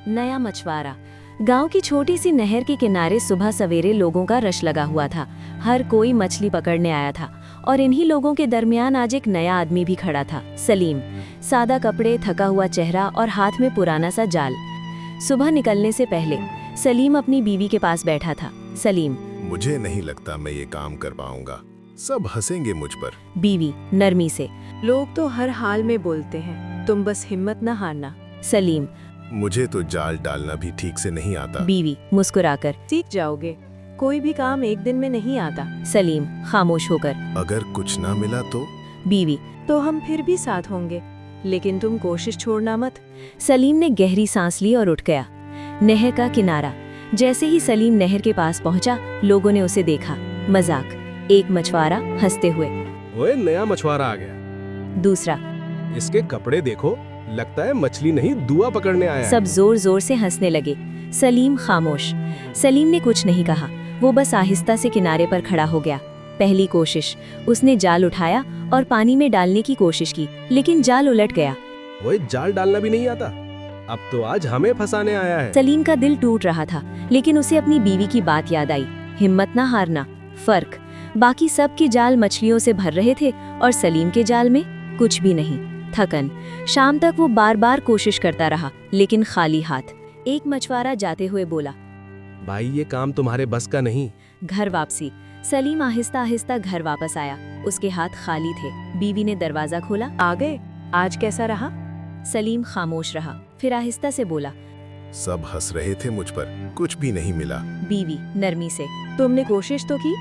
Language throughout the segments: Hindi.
नया मछुआरा। गांव की छोटी सी नहर के किनारे सुबह सवेरे लोगों का रश लगा हुआ था। हर कोई मछली पकड़ने आया था और इन्हीं लोगों के दरमियान आज एक नया आदमी भी खड़ा था, सलीम। सादा कपड़े, थका हुआ चेहरा और हाथ में पुराना सा जाल। सुबह निकलने से पहले सलीम अपनी बीवी के पास बैठा था। सलीम: मुझे नहीं लगता मैं ये काम कर पाऊंगा, सब हंसेंगे मुझ पर। बीवी नरमी से: लोग तो हर हाल में बोलते हैं, तुम बस हिम्मत न हारना। सलीम: मुझे तो जाल डालना भी ठीक से नहीं आता। बीवी मुस्कुराकर: सीख जाओगे, कोई भी काम एक दिन में नहीं आता। सलीम खामोश होकर: अगर कुछ ना मिला तो? बीवी: तो हम फिर भी साथ होंगे, लेकिन तुम कोशिश छोड़ना मत। सलीम ने गहरी सांस ली और उठ गया। नहर का किनारा। जैसे ही सलीम नहर के पास पहुंचा, लोगों ने उसे देखा। मजाक। एक मछुआरा हंसते हुए: ओए, नया मछुआरा आ गया। दूसरा: इसके कपड़े देखो, लगता है मछली नहीं दुआ पकड़ने आया है। सब जोर जोर से हंसने लगे। सलीम खामोश। सलीम ने कुछ नहीं कहा, वो बस आहिस्ता से किनारे पर खड़ा हो गया। पहली कोशिश, उसने जाल उठाया और पानी में डालने की कोशिश की, लेकिन जाल उलट गया। ओए, जाल डालना भी नहीं आता, अब तो आज हमें फंसाने आया है। सलीम का दिल टूट रहा था, लेकिन उसे अपनी बीवी की बात याद आई, हिम्मत ना हारना। फर्क, बाकी सब के जाल मछलियों से भर रहे थे और सलीम के जाल में कुछ भी नहीं। थकन। शाम तक वो बार बार कोशिश करता रहा, लेकिन खाली हाथ। एक मछुआरा जाते हुए बोला: भाई, ये काम तुम्हारे बस का नहीं। घर वापसी। सलीम आहिस्ता आहिस्ता घर वापस आया, उसके हाथ खाली थे। बीवी ने दरवाजा खोला। आ गए, आज कैसा रहा? सलीम खामोश रहा, फिर आहिस्ता से बोला: सब हंस रहे थे मुझ पर, कुछ भी नहीं मिला। बीवी नरमी से: तुमने कोशिश तो की।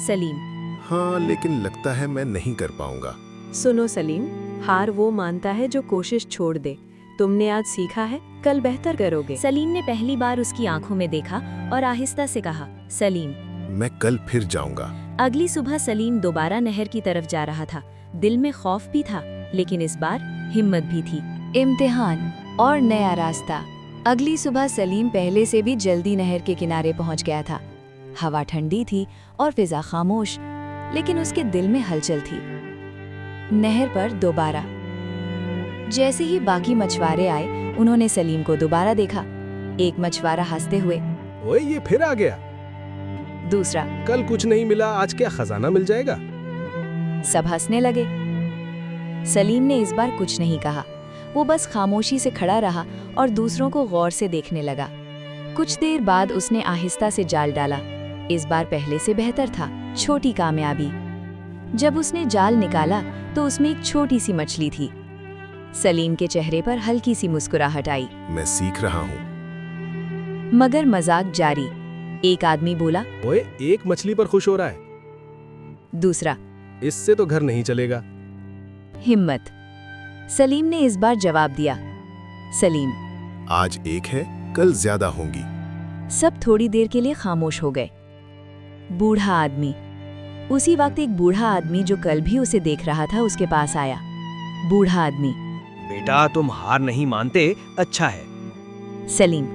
सलीम: हाँ, लेकिन लगता है मैं नहीं कर पाऊंगा। सुनो सलीम, हार वो मानता है जो कोशिश छोड़ दे। तुमने आज सीखा है, कल बेहतर करोगे। सलीम ने पहली बार उसकी आंखों में देखा और आहिस्ता से कहा: सलीम। मैं कल फिर जाऊंगा। अगली सुबह सलीम दोबारा नहर की तरफ जा रहा था। दिल में खौफ भी था, लेकिन इस बार हिम्मत भी थी। इम्तिहान और नया रास्ता। अगली सुबह सलीम पहले से भी जल्दी नहर के किनारे पहुंच गया था। हवा ठंडी थी और फिजा खामोश, लेकिन उसके दिल में हलचल थी। नहर पर दोबारा। जैसे ही बाकी मछुआरे आए, उन्होंने सलीम को दोबारा देखा। एक मछुआरा हंसते हुए: ओए, ये फिर आ गया। दूसरा: कल कुछ नहीं मिला, आज क्या खजाना मिल जाएगा? सब हंसने लगे। सलीम ने इस बार कुछ नहीं कहा, वो बस खामोशी से खड़ा रहा और दूसरों को गौर से देखने लगा। कुछ देर बाद उसने आहिस्ता से जाल डाला। इस बार पहले से बेहतर था, छोटी कामयाबी। जब उसने जाल निकाला तो उसमें एक छोटी सी मछली थी। सलीम के चेहरे पर हल्की सी मुस्कुराहट आई। मैं सीख रहा हूँ। मगर मजाक जारी। एक आदमी बोला: ओए, एक मछली पर खुश हो रहा है। दूसरा: इससे तो घर नहीं चलेगा। हिम्मत। सलीम ने इस बार जवाब दिया। सलीम: आज एक है, कल ज्यादा होंगी। सब थोड़ी देर के लिए खामोश हो गए। बूढ़ा आदमी। उसी वक्त एक बूढ़ा आदमी जो कल भी उसे देख रहा था, उसके पास आया। बूढ़ा आदमी: बेटा, तुम हार नहीं मानते, अच्छा है। सलीम: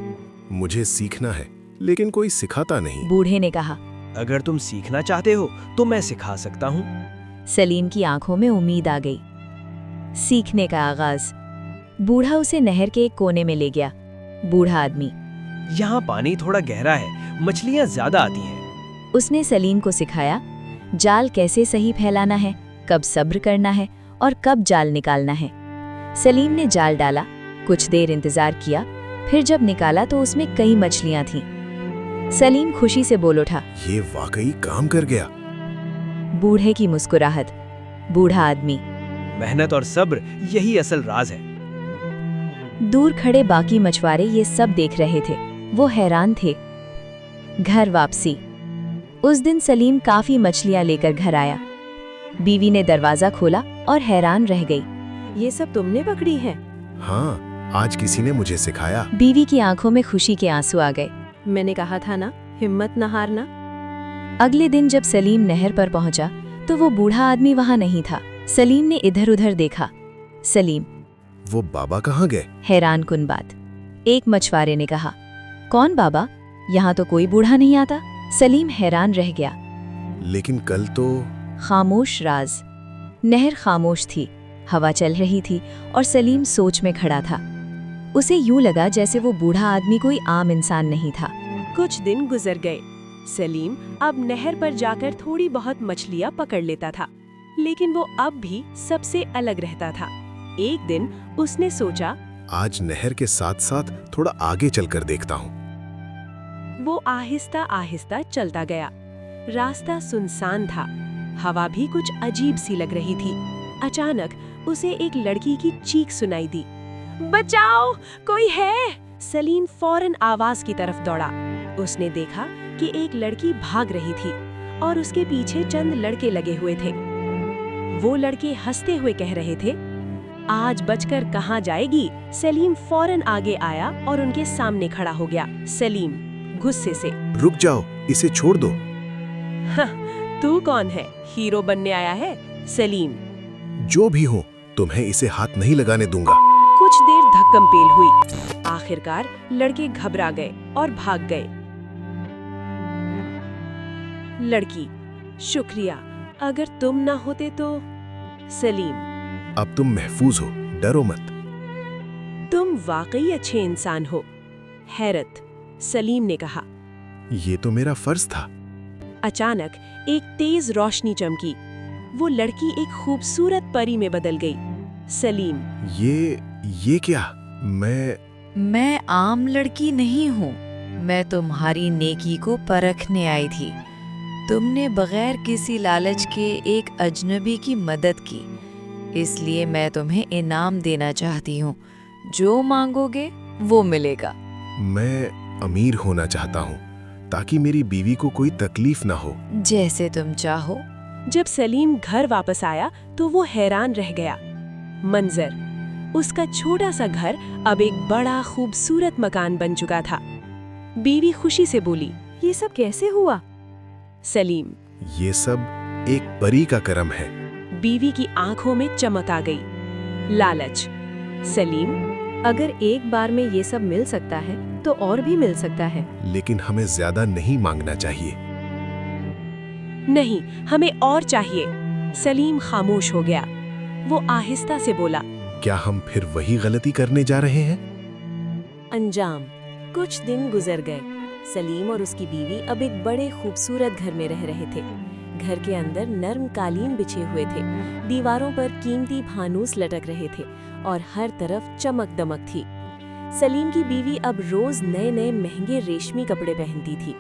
मुझे सीखना है, लेकिन कोई सिखाता नहीं। बूढ़े ने कहा। अगर तुम सीखना चाहते हो तो मैं सिखा सकता हूँ। सलीम की आंखों में उम्मीद आ गई। सीखने का आगाज। बूढ़ा उसे नहर के एक कोने में ले गया। बूढ़ा आदमी: यहाँ पानी थोड़ा गहरा है, मछलियाँ ज्यादा आती हैं। उसने सलीम को सिखाया जाल कैसे सही फैलाना है, कब सब्र करना है और कब जाल निकालना है। सलीम ने जाल डाला, कुछ देर इंतजार किया, फिर जब निकाला तो उसमें कई मछलियां थीं। सलीम खुशी से बोल उठा, ये वाकई काम कर गया। बूढ़े की मुस्कुराहट। बूढ़ा आदमी: मेहनत और सब्र, यही असल राज है। दूर खड़े बाकी मछुआरे ये सब देख रहे थे, वो हैरान थे। घर वापसी। उस दिन सलीम काफी मछलियां लेकर घर आया। बीवी ने दरवाजा खोला और हैरान रह गई। ये सब तुमने पकड़ी है? हाँ, आज किसी ने मुझे सिखाया। बीवी की आंखों में खुशी के आंसू आ गए। मैंने कहा था ना, हिम्मत न हारना। अगले दिन जब सलीम नहर पर पहुंचा तो वो बूढ़ा आदमी वहां नहीं था। सलीम ने इधर उधर देखा। सलीम: वो बाबा कहाँ गए? हैरान कुन बात। एक मछुआरे ने कहा। कौन बाबा? यहाँ तो कोई बूढ़ा नहीं आता। सलीम हैरान रह गया। लेकिन कल तो। खामोश राज। नहर खामोश थी, हवा चल रही थी और सलीम सोच में खड़ा था। उसे यूं लगा जैसे वो बूढ़ा आदमी कोई आम इंसान नहीं था। कुछ दिन गुजर गए। सलीम अब नहर पर जाकर थोड़ी बहुत मछलियाँ पकड़ लेता था, लेकिन वो अब भी सबसे अलग रहता था। एक दिन उसने सोचा, आज नहर के साथ साथ थोड़ा आगे चलकर देखता हूँ। वो आहिस्ता आहिस्ता चलता गया। रास्ता सुनसान था, हवा भी कुछ अजीब सी लग रही थी। अचानक उसे एक लड़की की चीख सुनाई दी, बचाओ, कोई है! सलीम फौरन आवाज की तरफ दौड़ा। उसने देखा कि एक लड़की भाग रही थी और उसके पीछे चंद लड़के लगे हुए थे। वो लड़के हंसते हुए कह रहे थे, आज बचकर कहाँ जाएगी? सलीम फौरन आगे आया और उनके सामने खड़ा हो गया। सलीम गुस्से से, रुक जाओ, इसे छोड़ दो। तू कौन है? हीरो बनने आया है? सलीम, जो भी हो, तुम्हें इसे हाथ नहीं लगाने दूंगा। कुछ देर धक्कमपेल हुई। आखिरकार लड़के घबरा गए और भाग गए। लड़की, शुक्रिया, अगर तुम ना होते तो। सलीम, अब तुम महफूज हो, डरो मत। तुम वाकई अच्छे इंसान हो। हैरत, सलीम ने कहा। ये तो मेरा फर्ज था। अचानक एक तेज रोशनी चमकी। वो लड़की एक खूबसूरत परी में बदल गई। सलीम, ये क्या? मैं आम लड़की नहीं हूँ। मैं तुम्हारी नेकी को परखने आई थी। तुमने बगैर किसी लालच के एक अजनबी की मदद की, इसलिए मैं तुम्हें इनाम देना चाहती हूँ। जो मांगोगे वो मिलेगा। मैं अमीर होना चाहता हूँ ताकि मेरी बीवी को कोई तकलीफ ना हो। जैसे तुम चाहो। जब सलीम घर वापस आया तो वो हैरान रह गया। मंजर, उसका छोटा सा घर अब एक बड़ा खूबसूरत मकान बन चुका था। बीवी खुशी से बोली, ये सब कैसे हुआ? सलीम, ये सब एक परी का करम है। बीवी की आंखों में चमक आ गई। लालच, सलीम, अगर एक बार में ये सब मिल सकता है तो और भी मिल सकता है। लेकिन हमें ज्यादा नहीं मांगना चाहिए। नहीं, हमें और चाहिए। सलीम खामोश हो गया। वो आहिस्ता से बोला, क्या हम फिर वही गलती करने जा रहे हैं? अंजाम, कुछ दिन गुजर गए। सलीम और उसकी बीवी अब एक बड़े खूबसूरत घर में रह रहे थे। घर के अंदर नर्म कालीन बिछे हुए थे, दीवारों पर कीमती फानूस लटक रहे थे और हर तरफ चमक दमक थी। सलीम की बीवी अब रोज नए नए महंगे रेशमी कपड़े पहनती थी।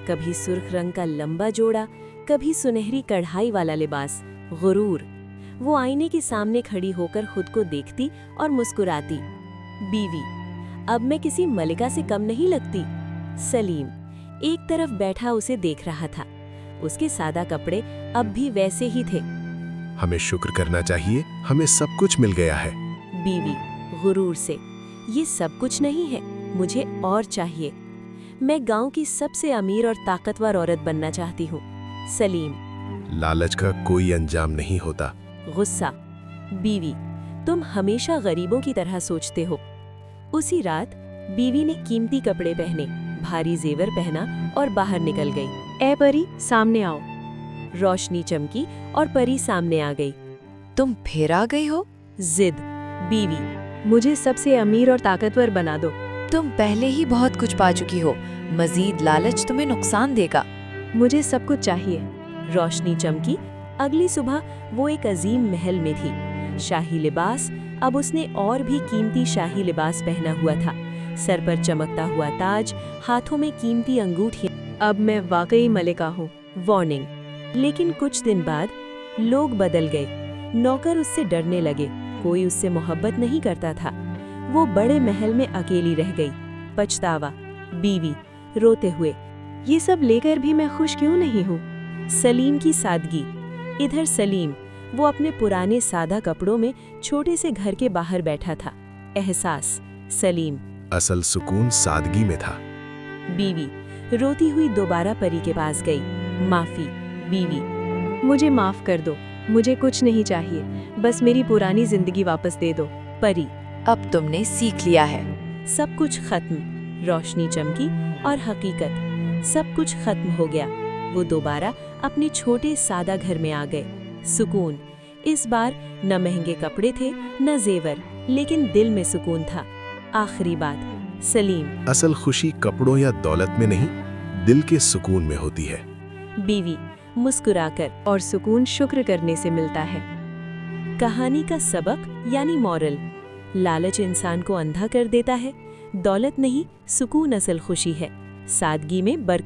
कभी सुर्ख रंग का लंबा जोड़ा, कभी सुनहरी कढ़ाई वाला लिबास। गुरूर, वो आईने के सामने खड़ी होकर खुद को देखती और मुस्कुराती। बीवी, अब मैं किसी मलिका से कम नहीं लगती। सलीम एक तरफ बैठा उसे देख रहा था। उसके सादा कपड़े अब भी वैसे ही थे। हमें शुक्र करना चाहिए, हमें सब कुछ मिल गया है। बीवी गुरूर से, ये सब कुछ नहीं है, मुझे और चाहिए। मैं गांव की सबसे अमीर और ताकतवर औरत बनना चाहती हूँ। सलीम, लालच का कोई अंजाम नहीं होता। गुस्सा, बीवी, तुम हमेशा गरीबों की तरह सोचते हो। उसी रात बीवी ने कीमती कपड़े पहने, भारी जेवर पहना और बाहर निकल गई। ए परी, सामने आओ। रोशनी चमकी और परी सामने आ गई। तुम फिर आ गई हो? जिद, बीवी, मुझे सबसे अमीर और ताकतवर बना दो। तुम पहले ही बहुत कुछ पा चुकी हो, मजीद लालच तुम्हें नुकसान देगा। मुझे सब कुछ चाहिए। रोशनी चमकी। अगली सुबह वो एक अजीम महल में थी। शाही लिबास, अब उसने और भी कीमती शाही लिबास पहना हुआ था। सर पर चमकता हुआ ताज, हाथों में कीमती अंगूठियां। अब मैं वाकई मलिका हूँ। वार्निंग, लेकिन कुछ दिन बाद लोग बदल गए। नौकर उससे डरने लगे, कोई उससे मोहब्बत नहीं करता था। वो बड़े महल में अकेली रह गई। पछतावा, बीवी रोते हुए, ये सब लेकर भी मैं खुश क्यों नहीं हूँ? सलीम की सादगी। इधर सलीम, वो अपने पुराने सादा कपड़ों में छोटे से घर के बाहर बैठा था। एहसास, सलीम, असल सुकून सादगी में था। बीवी रोती हुई दोबारा परी के पास गई। माफी, बीवी, मुझे माफ कर दो, मुझे कुछ नहीं चाहिए, बस मेरी पुरानी जिंदगी वापस दे दो। परी, अब तुमने सीख लिया है। सब कुछ खत्म। रोशनी चमकी और हकीकत, सब कुछ खत्म हो गया। वो दोबारा अपने छोटे सादा घर में आ गए। सुकून। इस बार न महंगे कपड़े थे न जेवर, लेकिन दिल में सुकून था। आखिरी बात, सलीम। असल खुशी कपड़ों या दौलत में नहीं, दिल के सुकून में होती है। बीवी, मुस्कुराकर और सुकून शुक्र करने से मिलता है। कहानी का सबक यानी मॉरल, लालच इंसान को अंधा कर देता है, दौलत नहीं, सुकून असल खुशी है। सादगी में बरकत